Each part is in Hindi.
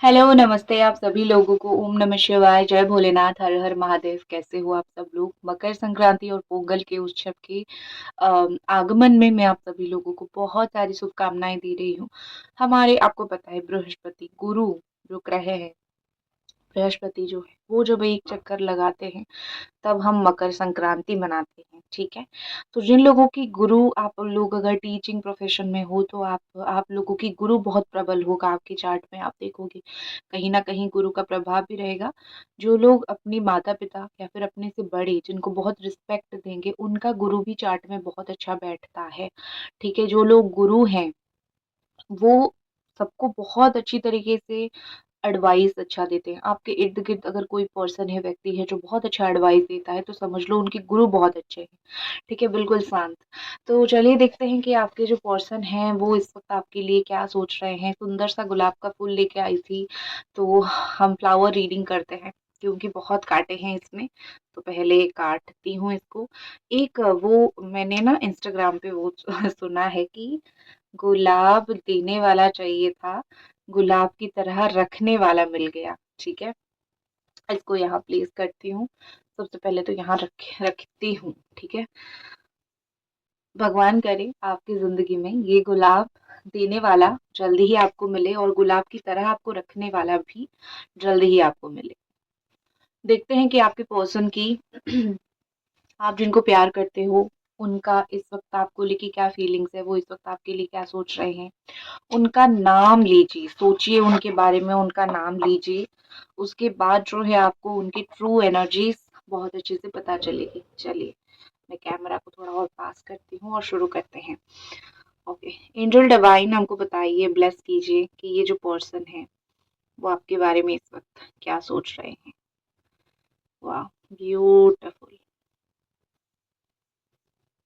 हेलो, नमस्ते आप सभी लोगों को। ओम नमः शिवाय, जय भोलेनाथ, हर हर महादेव। कैसे हो आप सब लोग? मकर संक्रांति और पोंगल के उत्सव के आगमन में मैं आप सभी लोगों को बहुत सारी शुभकामनाएं दे रही हूँ। हमारे आपको पता है बृहस्पति गुरु जो ग्रह है, बृहस्पति जो है वो जब एक चक्कर लगाते हैं तब हम मकर संक्रांति मनाते हैं, ठीक है। तो जिन लोगों की गुरु, आप लोग अगर टीचिंग प्रोफेशन में हो तो आप लोगों की गुरु बहुत प्रबल होगा आपकी चार्ट में, आप देखोगे कहीं ना कहीं गुरु का प्रभाव भी रहेगा। जो लोग अपनी माता पिता या फिर अपने से बड़े जिनको बहुत रिस्पेक्ट देंगे उनका गुरु भी चार्ट में बहुत अच्छा बैठता है, ठीक है। जो लोग गुरु हैं वो सबको बहुत अच्छी तरीके से एडवाइस अच्छा देते हैं। आपके इर्द-गिर्द अगर कोई पर्सन है, व्यक्ति है जो बहुत अच्छा एडवाइस देता है तो समझ लो उनके गुरु बहुत अच्छे हैं, ठीक है, बिल्कुल शांत। तो चलिए देखते हैं कि आपके जो पर्सन हैं वो इस वक़्त आपके लिए क्या सोच रहे हैं। सुंदर सा गुलाब का फूल लेके आई थी, तो हम फ्लावर रीडिंग करते हैं क्योंकि बहुत काँटे हैं इसमें, तो पहले काटती हूँ इसको। एक वो मैंने ना इंस्टाग्राम पे वो सुना है कि गुलाब देने वाला चाहिए था, गुलाब की तरह रखने वाला मिल गया, ठीक है? इसको यहाँ प्लेस करती हूँ। सबसे पहले तो यहाँ रखती हूँ, ठीक है? भगवान करे आपकी ज़िंदगी में ये गुलाब देने वाला जल्दी ही आपको मिले और गुलाब की तरह आपको रखने वाला भी जल्दी ही आपको मिले। देखते हैं कि आपके पर्सन की आप जिनको प्यार करते हो, उनका इस वक़्त आपको लेके क्या फीलिंग्स है, वो इस वक़्त आपके लिए क्या सोच रहे हैं। उनका नाम लीजिए, सोचिए उनके बारे में, उनका नाम लीजिए। उसके बाद जो है आपको उनकी ट्रू एनर्जीज़ बहुत अच्छे से पता चलेगी। चलिए, मैं कैमरा को थोड़ा और पास करती हूँ और शुरू करते हैं। ओके, एंजल डिवाइन हमको बताइए, ब्लेस कीजिए कि ये जो पर्सन है, वो आपके बारे में इस वक़्त क्या सोच रहे हैं। वाह! Beautiful,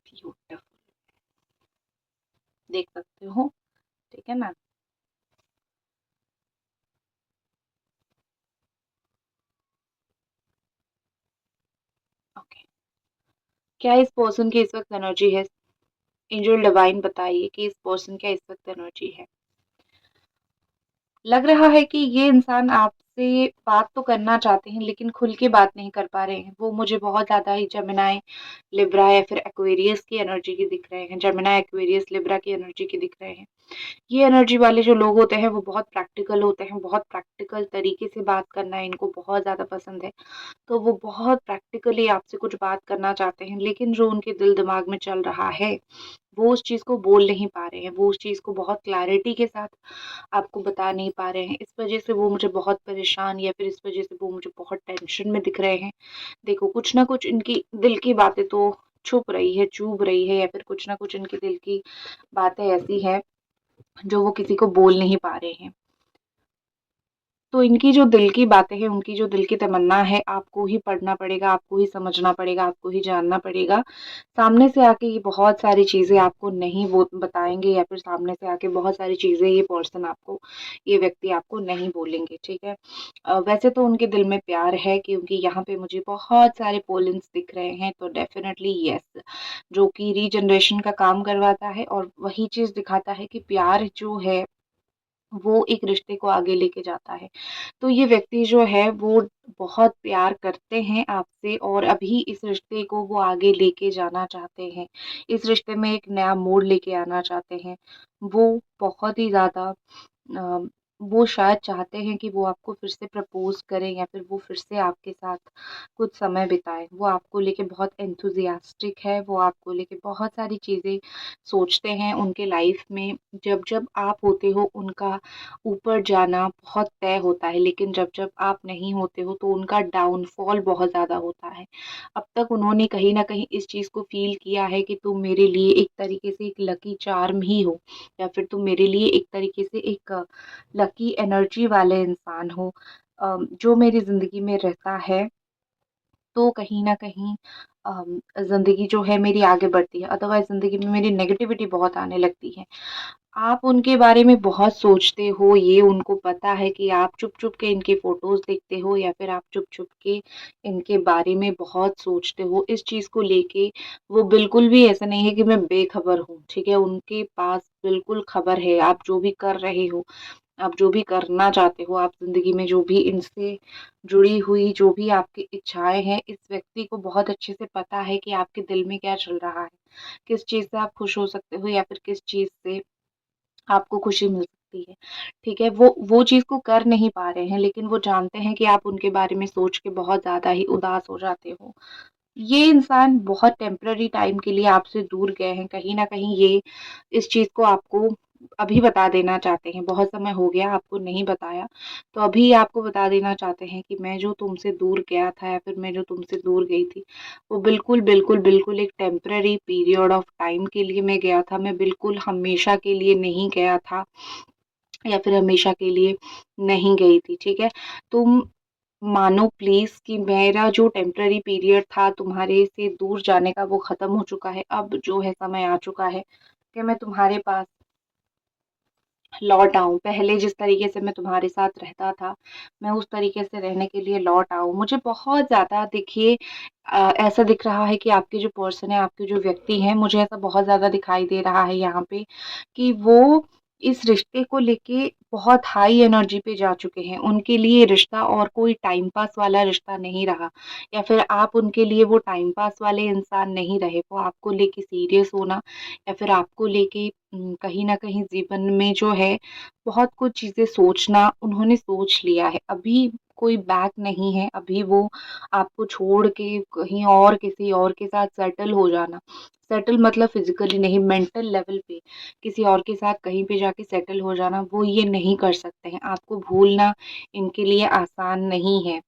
beautiful. देख सकते हो, ठीक है ना? ओके, क्या इस पर्सन की इस वक़्त एनर्जी है? एंजल डिवाइन बताइए कि इस पर्सन क्या इस वक़्त एनर्जी है? लग रहा है कि ये इंसान आपसे बात तो करना चाहते हैं लेकिन खुल के बात नहीं कर पा रहे हैं। वो मुझे बहुत ज़्यादा ही जेमिनी, लिब्रा या फिर एक्वेरियस की एनर्जी के दिख रहे हैं। जेमिनी, एक्वेरियस, लिब्रा की एनर्जी के दिख रहे हैं। ये एनर्जी वाले जो लोग होते हैं वो बहुत प्रैक्टिकल होते हैं, बहुत प्रैक्टिकल तरीके से बात करना इनको बहुत ज़्यादा पसंद है। तो वो बहुत प्रैक्टिकली आपसे कुछ बात करना चाहते हैं लेकिन जो उनके दिल दिमाग में चल रहा है वो उस चीज़ को बोल नहीं पा रहे हैं, वो उस चीज़ को बहुत क्लैरिटी के साथ आपको बता नहीं पा रहे हैं। इस वज़ह से वो मुझे बहुत परेशान या फिर इस वज़ह से वो मुझे बहुत टेंशन में दिख रहे हैं। देखो, कुछ ना कुछ इनकी दिल की बातें तो छुप रही है, चुभ रही है या फिर कुछ ना कुछ इनके दिल की बातें ऐसी हैं जो वो किसी को बोल नहीं पा रहे हैं। तो इनकी जो दिल की बातें हैं, उनकी जो दिल की तमन्ना है, आपको ही पढ़ना पड़ेगा, आपको ही समझना पड़ेगा, आपको ही जानना पड़ेगा। सामने से आके ये बहुत सारी चीज़ें आपको नहीं वो बताएँगे या फिर सामने से आके बहुत सारी चीज़ें ये पर्सन आपको, ये व्यक्ति आपको नहीं बोलेंगे, ठीक है? वैसे तो उनके दिल में प्यार है क्योंकि यहाँ पे मुझे बहुत सारे पोलेन्स दिख रहे हैं, तो डेफ़िनेटली येस, जो कि रीजनरेशन का काम करवाता है और वही चीज़ दिखाता है कि प्यार जो है, वो एक रिश्ते को आगे लेके जाता है। तो ये व्यक्ति जो है वो बहुत प्यार करते हैं आपसे और अभी इस रिश्ते को वो आगे लेके जाना चाहते हैं। इस रिश्ते में एक नया मोड़ लेके आना चाहते हैं। वो बहुत ही ज़्यादा अ, वो शायद चाहते हैं कि वो आपको फिर से प्रपोज़ करें या फिर वो फिर से आपके साथ कुछ समय बिताएँ। वो आपको लेके बहुत एंथुसियास्टिक है, वो आपको लेके बहुत सारी चीज़ें सोचते हैं। उनके लाइफ़ में जब-जब आप होते हो उनका ऊपर जाना बहुत तय होता है, लेकिन जब-जब आप नहीं होते हो तो उनका डाउनफॉल बहुत ज़्यादा होता है। अब तक उन्होंने कहीं न कहीं इस चीज़ को फ़ील किया है कि तुम मेरे लिए एक तरीके से एक लकी चार्म ही हो या फिर तुम मेरे लिए एक तरीके से एक लकी एनर्जी वाले इंसान हो, जो मेरी ज़िंदगी में रहता है तो कहीं न कहीं ज़िंदगी जो है मेरी आगे बढ़ती है, अदरवाइज़ ज़िंदगी में मेरी नेगेटिविटी बहुत आने लगती है। आप उनके बारे में बहुत सोचते हो, ये उनको पता है कि आप चुप-चुप के इनके फ़ोटोज़ देखते हो या फिर आप चुप-चुप के इनके बारे में बहुत सोचते हो। इस चीज़ को लेके वो बिल्कुल भी ऐसा नहीं है कि मैं बेखबर हूँ, ठीक है? उनके पास बिल्कुल खबर है, आप जो भी कर रहे हो। आप जो भी करना चाहते हो, आप ज़िंदगी में जो भी इनसे जुड़ी हुई जो भी आपकी इच्छाएँ हैं, इस व्यक्ति को बहुत अच्छे से पता है कि आपके दिल में क्या चल रहा है। किस चीज़ से आप खुश हो सकते हो या फिर किस चीज़ से आपको खुशी मिल सकती है, ठीक है? वो चीज़ को कर नहीं पा रहे हैं, लेकिन वो जानते हैं कि आप उनके बारे में सोच के बहुत ज़्यादा ही उदास हो जाते हो। ये इंसान बहुत टेम्परेरी टाइम के लिए आपसे दूर गए हैं, कहीं न कहीं ये इस चीज़ को आपको अभी बता देना चाहते हैं। बहुत समय हो गया आपको नहीं बताया, तो अभी आपको बता देना चाहते हैं कि मैं जो तुमसे दूर गया था या फिर मैं जो तुमसे दूर गई थी, वो बिल्कुल, बिल्कुल, बिल्कुल एक टेम्परेरी पीरियड ऑफ टाइम के लिए मैं गया था। मैं बिल्कुल हमेशा के लिए नहीं गया था या फिर हमेशा के लिए नहीं गई थी, ठीक है? तुम मानो प्लीज़ कि मेरा जो टेम्परेरी पीरियड था तुम्हारे से दूर जाने का वो ख़त्म हो चुका है। अब जो है समय आ चुका है कि मैं तुम्हारे पास लौट आऊँ। पहले जिस तरीके से मैं तुम्हारे साथ रहता था, मैं उस तरीके से रहने के लिए लौट आऊँ। मुझे बहुत ज़्यादा देखिए ऐसा दिख रहा है कि आपके जो पर्सन है, आपके जो व्यक्ति हैं, मुझे ऐसा बहुत ज़्यादा दिखाई दे रहा है यहाँ पे कि वो इस रिश्ते को लेके बहुत हाई एनर्जी पे जा चुके हैं। उनके लिए रिश्ता और कोई टाइम पास वाला रिश्ता नहीं रहा या फिर आप उनके लिए वो टाइम पास वाले इंसान नहीं रहे। वो आपको लेके सीरियस होना या फिर आपको लेके कहीं न कहीं जीवन में जो है बहुत कुछ चीज़ें सोचना उन्होंने सोच लिया है। अभी कोई बैक नहीं है, अभी वो आपको छोड़ के कहीं और किसी और के साथ सेटल हो जाना। सेटल मतलब फिज़िकली नहीं, मेंटल लेवल पे किसी और के साथ कहीं पे जाके सेटल हो जाना, वो ये नहीं कर सकते हैं। आपको भूलना इनके लिए आसान नहीं है।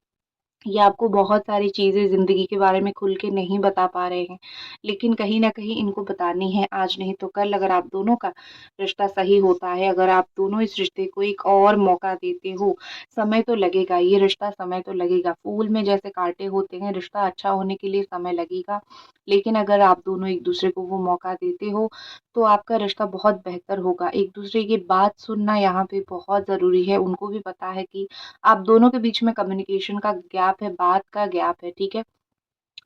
ये आपको बहुत सारी चीज़ें ज़िंदगी के बारे में खुल के नहीं बता पा रहे हैं, लेकिन कहीं न कहीं इनको बतानी है आज नहीं तो कल। अगर आप दोनों का रिश्ता सही होता है, अगर आप दोनों इस रिश्ते को एक और मौका देते हो, समय तो लगेगा, ये रिश्ता समय तो लगेगा। फूल में जैसे काँटे होते हैं, रिश्ता अच्छा होने के लिए समय लगेगा, लेकिन अगर आप दोनों एक-दूसरे को वो मौका देते हो, तो आपका रिश्ता बहुत बेहतर होगा। एक-दूसरे की बात सुनना यहाँ पे बहुत ज़रूरी है। उनको भी पता है कि आप दोनों के बीच में कम्युनिकेशन का गैप है, बात का गैप है, ठीक है?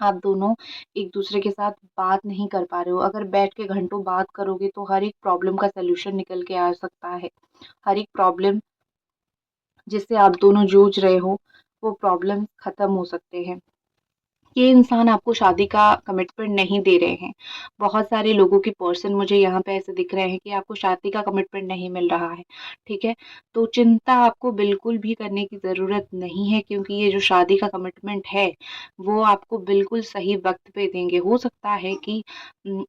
आप दोनों एक-दूसरे के साथ बात नहीं कर पा रहे हो। अगर बैठ के घंटों बात करोगे तो हर एक प्रॉब्लम का सॉल्यूशन निकल के आ सकता है। हर एक प्रॉब्लम जिससे आप दोनों जूझ रहे हो, वो प्रॉब्लम खत्म हो सकते हैं। ये इंसान आपको शादी का कमिटमेंट नहीं दे रहे हैं। बहुत सारे लोगों के पर्सन मुझे यहाँ पे ऐसे दिख रहे हैं कि आपको शादी का कमिटमेंट नहीं मिल रहा है, ठीक है? तो चिंता आपको बिल्कुल भी करने की ज़रूरत नहीं है क्योंकि ये जो शादी का कमिटमेंट है, वो आपको बिल्कुल सही वक़्त पे देंगे। हो सकता है कि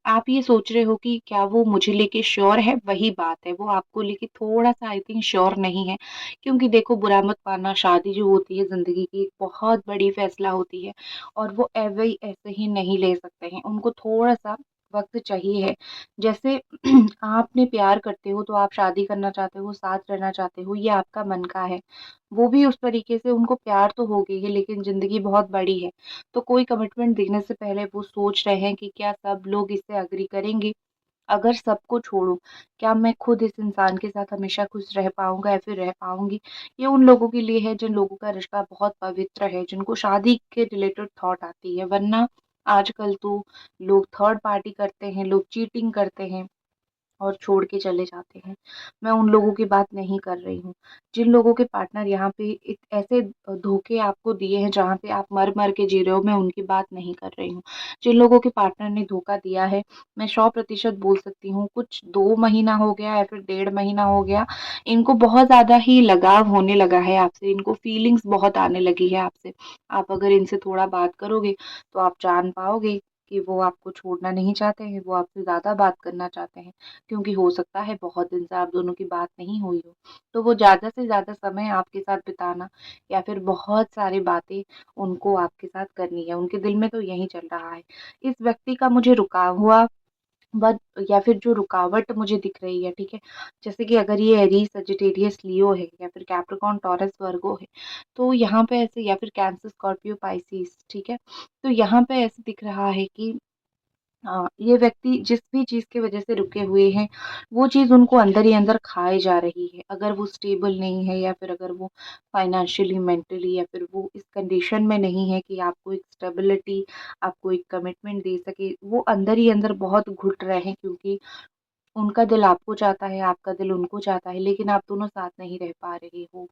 आप ये सोच रहे हो कि क्या वो मुझे लेके श्योर है? वही बात है, वो आपको लेके थोड़ा-सा आई थिंक श्योर नहीं है क्योंकि देखो बुरा मत मानना, शादी जो होती है ज़िंदगी की एक बहुत बड़ी फ़ैसला होती है। और वो ऐसे ही नहीं ले सकते हैं, उनको थोड़ा-सा वक़्त चाहिए है। जैसे आपने प्यार करते हो तो आप शादी करना चाहते हो, साथ रहना चाहते हो, ये आपका मन का है। वो भी उस तरीके से उनको प्यार तो हो गई है लेकिन ज़िंदगी बहुत बड़ी है। तो कोई कमिटमेंट देने से पहले वो सोच रहे हैं कि क्या सब लोग इससे एग्री करेंगे? अगर सबको छोड़ूँ, क्या मैं खुद इस इंसान के साथ हमेशा खुश रह पाऊँगा या फिर रह पाऊँगी? ये उन लोगों के लिए है जिन लोगों का रिश्ता बहुत पवित्र है, जिनको शादी के रिलेटेड थॉट आती है, वरना आजकल तो लोग थर्ड पार्टी करते हैं, लोग चीटिंग करते हैं। और छोड़ के चले जाते हैं। मैं उन लोगों की बात नहीं कर रही हूँ। जिन लोगों के पार्टनर यहाँ पे एक ऐसे धोखे आपको दिए हैं जहाँ पे आप मर-मर के जी रहे हो, मैं उनकी बात नहीं कर रही हूँ। जिन लोगों के पार्टनर ने धोखा दिया है, मैं 100% बोल सकती हूँ कुछ 2 महीना हो गया या फिर डेढ़ महीना हो गया, इनको बहुत ज़्यादा ही लगाव होने लगा है आपसे, इनको फीलिंग्स बहुत आने लगी है आपसे। आप अगर इनसे थोड़ा बात करोगे, तो आप जान पाओगे कि वो आपको छोड़ना नहीं चाहते हैं, वो आपसे ज़्यादा बात करना चाहते हैं। क्योंकि हो सकता है बहुत दिन से आप दोनों की बात नहीं हुई हो। तो वो ज़्यादा से ज़्यादा समय आपके साथ बिताना या फिर बहुत सारी बातें उनको आपके साथ करनी है, उनके दिल में तो यही चल रहा है। इस व्यक्ति का मुझे रुका हुआ बट या फिर जो रुकावट मुझे दिख रही है, ठीक है? जैसे कि अगर ये एरीज़, सजिटेरियस, लियो है या फिर कैप्रिकॉर्न, टॉरस, वर्गो है, तो यहाँ पे ऐसे या फिर कैंसर, स्कॉर्पियो, पाइसेस, ठीक है? तो यहाँ पे ऐसे दिख रहा है कि ये व्यक्ति जिस भी चीज़ की वज़ह से रुके हुए हैं, वो चीज़ उनको अंदर ही अंदर खाए जा रही है। अगर वो स्टेबल नहीं है या फिर अगर वो फाइनेंशियली, मेंटली या फिर वो इस कंडीशन में नहीं है कि आपको एक स्टेबिलिटी, आपको एक कमिटमेंट दे सके, वो अंदर ही अंदर बहुत घुट रहे हैं क्योंकि उनका दिल आपको चाहता है, आपका दिल उनको चाहता है, लेकिन आप दोनों साथ नहीं रह पा रहे हो।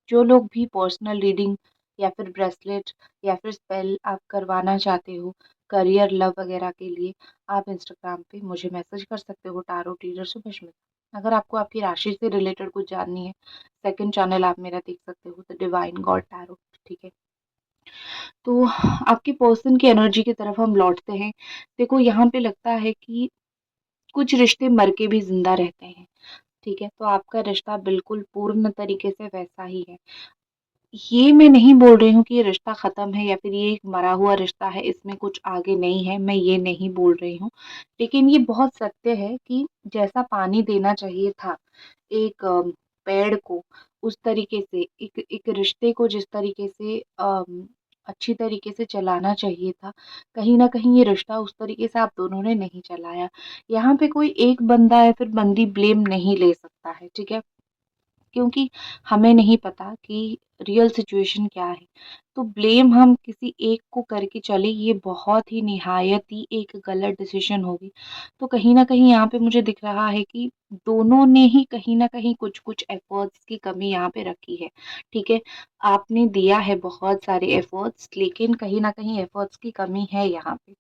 जो लोग भी पर्सनल रीडिंग या फिर ब्रेसलेट या फिर स्पेल आप करवाना चाहते हो, करियर, लव वगैरह के लिए, आप इंस्टाग्राम पे मुझे मैसेज कर सकते हो, टारो टीचर सुभश्मिता। अगर आपको आपकी राशि से रिलेटेड कुछ जाननी है, सेकंड चैनल आप मेरा देख सकते हो, द डिवाइन गॉड टैरो, ठीक है? तो आपकी पर्सन की एनर्जी की तरफ हम लौटते हैं। देखो, यहाँ पे लगता है कि कुछ रिश्ते मर के भी ज़िंदा रहते हैं, ठीक है? तो आपका रिश्ता बिल्कुल पूर्ण तरीके से वैसा ही है। ये मैं नहीं बोल रही हूँ कि ये रिश्ता ख़त्म है या फिर ये एक मरा हुआ रिश्ता है, इसमें कुछ आगे नहीं है, मैं ये नहीं बोल रही हूँ। लेकिन ये बहुत सत्य है कि जैसा पानी देना चाहिए था एक पेड़ को, उस तरीके से एक एक रिश्ते को जिस तरीके से अच्छी तरीके से चलाना चाहिए था, कहीं न कहीं ये रिश्ता उस तरीके से आप दोनों ने नहीं चलाया। यहाँ पे कोई एक बंदा या फिर बंदी ब्लेम नहीं ले सकता है, ठीक है? क्योंकि हमें नहीं पता कि रियल सिचुएशन क्या है। तो ब्लेम हम किसी एक को करके चले, ये बहुत ही निहायत ही एक गलत डिसीज़न होगी। तो कहीं न कहीं यहाँ पे मुझे दिख रहा है कि दोनों ने ही कहीं न कहीं कुछ-कुछ एफ़र्ट्स की कमी यहाँ पे रखी है, ठीक है? आपने दिया है बहुत सारे एफ़र्ट्स, लेकिन कहीं न कहीं एफ़र्ट्स की कमी है यहाँ पे।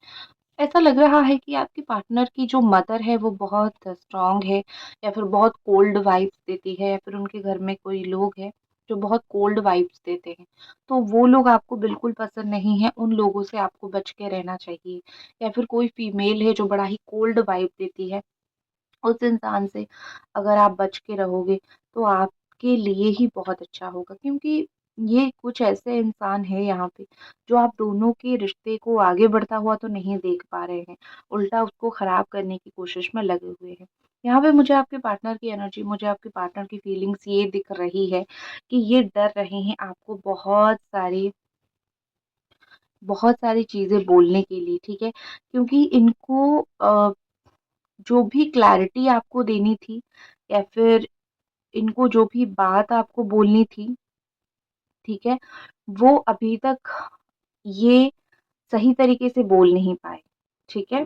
ऐसा लग रहा है कि आपके पार्टनर की जो मदर है वो बहुत स्ट्रॉन्ग है या फिर बहुत कोल्ड वाइब्स देती है, या फिर उनके घर में कोई लोग हैं जो बहुत कोल्ड वाइब्स देते हैं। तो वो लोग आपको बिल्कुल पसंद नहीं है, उन लोगों से आपको बच के रहना चाहिए। या फिर कोई फीमेल है जो बड़ा ही कोल्ड वाइब देती है, उस इंसान से अगर आप बच के रहोगे तो आपके लिए ही बहुत अच्छा होगा, क्योंकि ये कुछ ऐसे इंसान हैं यहाँ पे जो आप दोनों के रिश्ते को आगे बढ़ता हुआ तो नहीं देख पा रहे हैं, उल्टा उसको खराब करने की कोशिश में लगे हुए हैं। यहाँ पे मुझे आपके पार्टनर की एनर्जी, मुझे आपके पार्टनर की फीलिंग्स ये दिख रही है कि ये डर रहे हैं आपको बहुत सारी चीज़ें बोलने के लिए, ठीक है? क्योंकि इनको जो भी क्लैरिटी आपको देनी थी या फिर इनको जो भी बात आपको बोलनी थी, ठीक है? वो अभी तक ये सही तरीके से बोल नहीं पाए, ठीक है?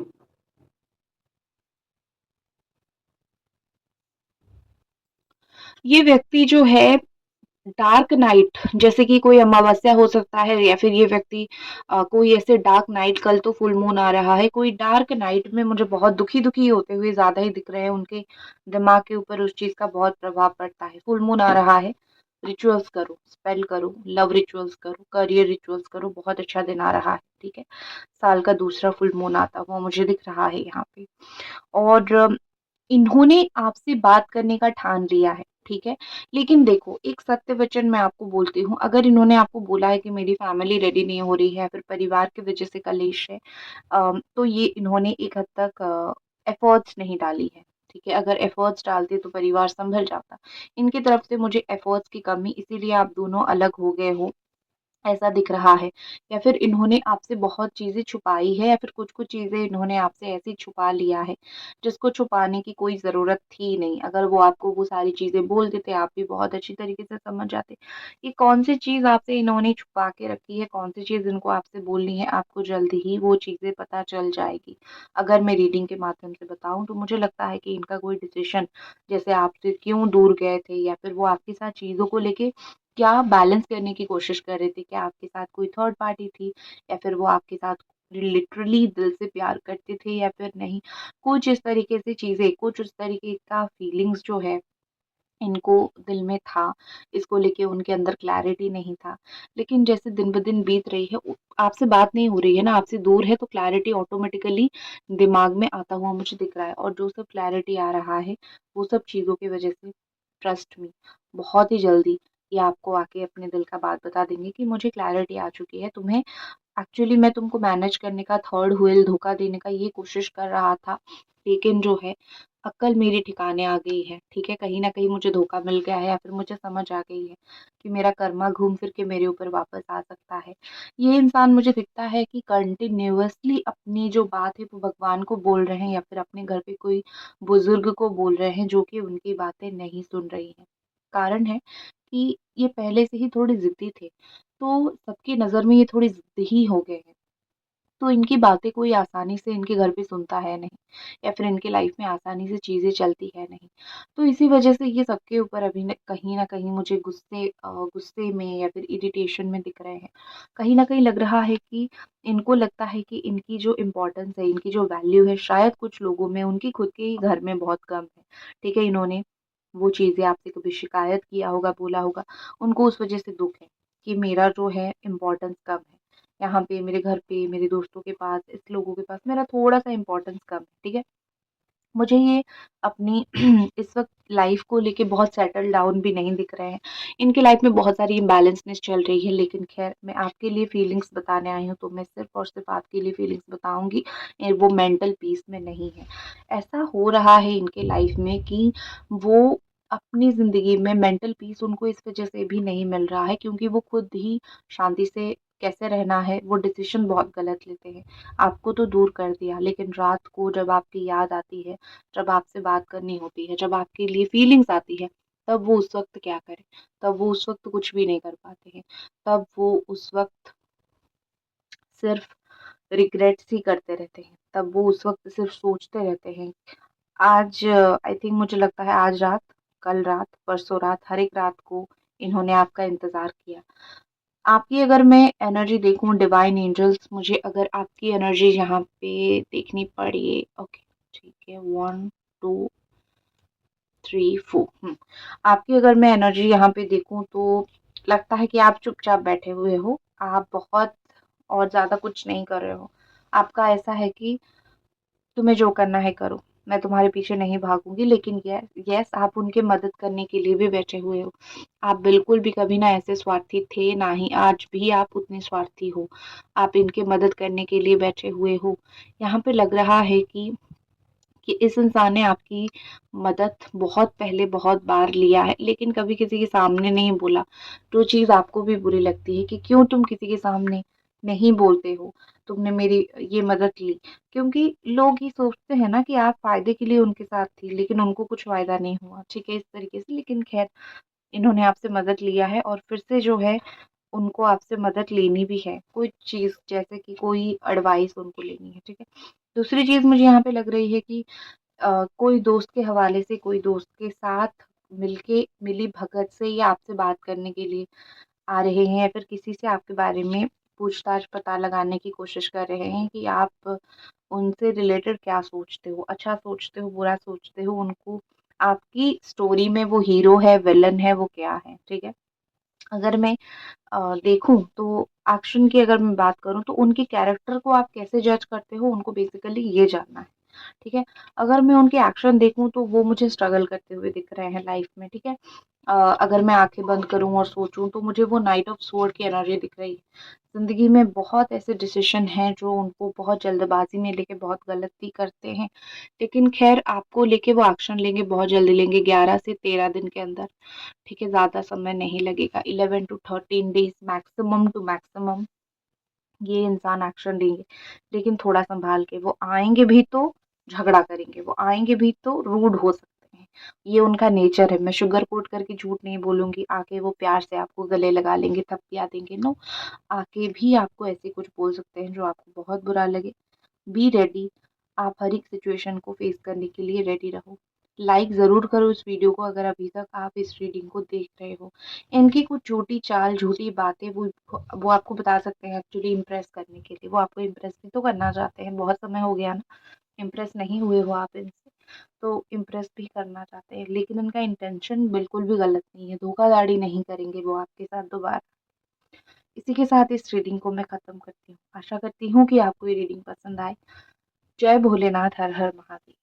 ये व्यक्ति जो है डार्क नाइट, जैसे कि कोई अमावस्या हो सकता है या फिर ये व्यक्ति कोई ऐसे डार्क नाइट, कल तो फुल मून आ रहा है, कोई डार्क नाइट में मुझे बहुत दुखी-दुखी होते हुए ज़्यादा ही दिख रहे हैं, उनके दिमाग के ऊपर उस चीज़ का बहुत प्रभाव पड़ता है। फुल मून आ रहा है, रिचुअल्स करो, स्पेल करो, लव रिचुअल्स करो, करियर रिचुअल्स करो, बहुत अच्छा दिन आ रहा है, ठीक है? साल का दूसरा फुल मून आता हुआ मुझे दिख रहा है यहाँ पे। और इन्होंने आपसे बात करने का ठान लिया है, ठीक है? लेकिन देखो, एक सत्य वचन मैं आपको बोलती हूँ, अगर इन्होंने आपको बोला है कि मेरी फैमिली रेडी नहीं हो रही है, फिर परिवार की वजह से कलेश है, तो ये इन्होंने एक हद तक एफर्ट्स नहीं डाली है, ठीक है? अगर एफर्ट्स डालते तो परिवार सँभल जाता। इनकी तरफ से मुझे एफर्ट्स की कमी, इसीलिए आप दोनों अलग हो गए हो, ऐसा दिख रहा है। या फिर इन्होंने आपसे बहुत चीज़ें छुपाई है, या फिर कुछ-कुछ चीज़ें इन्होंने आपसे ऐसे ही छुपा लिया है, जिसको छुपाने की कोई ज़रूरत थी नहीं। अगर वो आपको वो सारी चीज़ें बोल देते, आप भी बहुत अच्छी तरीके से समझ जाते। कि कौन-सी चीज़ आपसे इन्होंने छुपा के रखी है, कौन-सी चीज़ इनको आपसे बोलनी है, आपको जल्द ही वो चीज़ें पता चल जाएगी। अगर मैं रीडिंग के माध्यम से बताऊँ, तो मुझे लगता है कि इनका कोई डिसीज़न, जैसे आपसे क्यों दूर गए थे या फिर वो आपके साथ चीज़ों को लेके क्या बैलेंस करने की कोशिश कर रहे थे? क्या आपके साथ कोई थर्ड पार्टी थी, या फिर वो आपके साथ लिटरली दिल से प्यार करते थे या फिर नहीं? कुछ इस तरीके से चीज़ें, कुछ उस तरीके का फीलिंग्स जो है, इनको दिल में था, इसको लेके उनके अंदर क्लैरिटी नहीं था। लेकिन जैसे दिन-ब-दिन बीत रही है, आपसे बात नहीं हो रही है ना, आपसे दूर है, तो क्लैरिटी ऑटोमैटिकली दिमाग में आता हुआ मुझे दिख रहा है, और जो सब क्लैरिटी आ रहा है, वो सब चीज़ों की वजह से, ट्रस्ट मी, बहुत ही जल्दी ये आपको आके अपने दिल का बात बता देंगे कि मुझे क्लैरिटी आ चुकी है। तुम्हें एक्चुअली मैं तुमको मैनेज करने का, थर्ड व्हील धोखा देने का ये कोशिश कर रहा था, लेकिन जो है अक्ल मेरी ठिकाने आ गई है, ठीक है? कहीं न कहीं मुझे धोखा मिल गया है, या फिर मुझे समझ आ गई है कि मेरा कर्मा घूम फिर के मेरे ऊपर वापस आ सकता है। ये इंसान मुझे दिखता है कि कंटिन्यूअसली अपनी जो बात है वो भगवान को बोल रहे हैं, या फिर अपने घर पे कोई बुज़ुर्ग को बोल रहे हैं, जो कि उनकी बातें नहीं सुन रही हैं। कारण है कि ये पहले से ही थोड़े ज़िद्दी थे, तो सबकी नज़र में ये थोड़े ज़िद्दी ही हो गए हैं। तो इनकी बातें कोई आसानी से इनके घर पे सुनता है नहीं, या फिर इनकी लाइफ में आसानी से चीज़ें चलती है नहीं। तो इसी वजह से ये सबके ऊपर अभी कहीं न कहीं मुझे गुस्से में या फिर इरिटेशन में दिख रहे हैं। कहीं न कहीं लग रहा है कि इनको लगता है कि इनकी जो इम्पोर्टेंस है, इनकी जो वैल्यू है, शायद कुछ लोगों में, उनकी खुद के ही घर में बहुत कम है। ठीक है, इन्होंने वो चीज़ें आपसे कभी शिकायत किया होगा, बोला होगा, उनको उस वजह से दुःख है कि मेरा जो है इम्पोर्टेंस कम है। यहाँ पे मेरे घर पे, मेरे दोस्तों के पास, इस लोगों के पास मेरा थोड़ा-सा इम्पोर्टेंस कम है, ठीक है? मुझे ये अपनी इस वक़्त लाइफ़ को लेके बहुत सेटल डाउन भी नहीं दिख रहे हैं। इनकी लाइफ़ में बहुत सारी इम्बैलेंसनेस चल रही है, लेकिन ख़ैर मैं आपके लिए फीलिंग्स बताने आई हूँ, तो मैं सिर्फ़ और सिर्फ़ आपके लिए फीलिंग्स बताऊँगी, वो मेंटल पीस में नहीं है। ऐसा हो रहा है इनके लाइफ़ में कि वो अपनी ज़िंदगी में मेंटल पीस उनको इस वज़ह से भी नहीं मिल रहा है, क्योंकि वो खुद ही शांति से कैसे रहना है, वो डिसीज़न बहुत गलत लेते हैं। आपको तो दूर कर दिया, लेकिन रात को जब आपकी याद आती है, जब आपसे बात करनी होती है, जब आपके लिए फीलिंग्स आती है, तब वो उस वक़्त क्या करें? तब वो उस वक़्त कुछ भी नहीं कर पाते हैं। तब वो उस वक़्त सिर्फ़ रिग्रेट्स ही करते रहते हैं। तब वो उस वक़्त सिर्फ़ सोचते रहते हैं। आज आई थिंक मुझे लगता है आज रात, कल रात, परसों रात, हर एक रात को इन्होंने आपका इंतज़ार किया। आपकी अगर मैं एनर्जी देखूँ, डिवाइन एंजल्स, मुझे अगर आपकी एनर्जी यहाँ पे देखनी पड़ी, ओके, ठीक है, 1, 2, 3, 4, आपकी अगर मैं एनर्जी यहाँ पे देखूँ तो लगता है कि आप चुपचाप बैठे हुए हो। आप बहुत और ज़्यादा कुछ नहीं कर रहे हो। आपका ऐसा है कि तुम्हें जो करना है करो, मैं तुम्हारे पीछे नहीं भागूँगी, लेकिन यस, आप उनकी मदद करने के लिए भी बैठे हुए हो। आप बिल्कुल भी कभी ना ऐसे स्वार्थी थे, ना ही आज भी आप उतने स्वार्थी हो। आप इनकी मदद करने के लिए बैठे हुए हो। यहाँ पे लग रहा है कि इस इंसान ने आपकी मदद बहुत पहले बहुत बार लिया है, लेकिन कभी किसी के सामने नहीं बोला। जो चीज़ आपको भी बुरी लगती है कि क्यों तुम किसी के सामने नहीं बोलते हो, तुमने मेरी ये मदद ली। क्योंकि लोग ये सोचते हैं ना कि आप फ़ायदे के लिए उनके साथ थी, लेकिन उनको कुछ फ़ायदा नहीं हुआ, ठीक है, इस तरीके से। लेकिन ख़ैर, इन्होंने आपसे मदद लिया है और फिर से जो है उनको आपसे मदद लेनी भी है। कोई चीज़, जैसे कि कोई एडवाइस उनको लेनी है, ठीक है। दूसरी चीज़ मुझे यहाँ पे लग रही है कि कोई दोस्त के हवाले से, कोई दोस्त के साथ मिली-भगत से ये आपसे बात करने के लिए आ रहे हैं, या फिर किसी से आपके बारे में पूछताछ पता लगाने की कोशिश कर रहे हैं कि आप उनसे रिलेटेड क्या सोचते हो, अच्छा सोचते हो, बुरा सोचते हो, उनको आपकी स्टोरी में वो हीरो है, विलन है, वो क्या है, ठीक है? अगर मैं देखूँ तो एक्शन की अगर मैं बात करूँ तो उनके कैरेक्टर को आप कैसे जज करते हो, उनको बेसिकली ये जानना है, ठीक है? अगर मैं उनके एक्शन देखूँ तो वो मुझे स्ट्रगल करते हुए दिख रहे हैं लाइफ में, ठीक है? अगर मैं आँखें बंद करूँ और सोचूँ तो मुझे वो नाइट ऑफ स्वॉर्ड की एनर्जी दिख रही है। ज़िंदगी में बहुत ऐसे डिसीज़न हैं जो उनको बहुत जल्दबाज़ी में लेके बहुत गलती करते हैं। लेकिन ख़ैर, आपको लेके वो एक्शन लेंगे, बहुत जल्दी लेंगे, 11 से 13 दिन के अंदर, ठीक है? ज़्यादा समय नहीं लगेगा, 11 to 13 days maximum to maximum ये इंसान एक्शन लेंगे। लेकिन थोड़ा सँभाल के, वो आएँगे भी तो झगड़ा करेंगे, वो आएँगे भी तो रूड हो सकते हैं। ये उनका नेचर है, मैं शुगर कोट करके झूठ नहीं बोलूँगी, आके वो प्यार से आपको गले लगा लेंगे, थपकिया देंगे, नो, आके भी आपको ऐसे कुछ बोल सकते हैं जो आपको बहुत बुरा लगे। बी रेडी, आप हर एक सिचुएशन को फेस करने के लिए रेडी रहो। लाइक ज़रूर करो इस वीडियो को अगर अभी तक आप इस रीडिंग को देख रहे हो। इनकी कुछ झूठी चाल, झूठी बातें वो आपको बता सकते हैं एक्चुअली इम्प्रेस करने के लिए। वो आपको इम्प्रेस भी तो करना चाहते हैं, बहुत समय हो गया ना, इम्प्रेस नहीं हुए हो आप इनसे, तो इम्प्रेस भी करना चाहते हैं। लेकिन इनका इंटेंशन बिल्कुल भी गलत नहीं है, धोखाधड़ी नहीं करेंगे वो आपके साथ दोबारा। इसी के साथ इस रीडिंग को मैं ख़त्म करती हूँ। आशा करती हूँ कि आपको ये रीडिंग पसंद आए। जय भोलेनाथ, हर हर महादेव।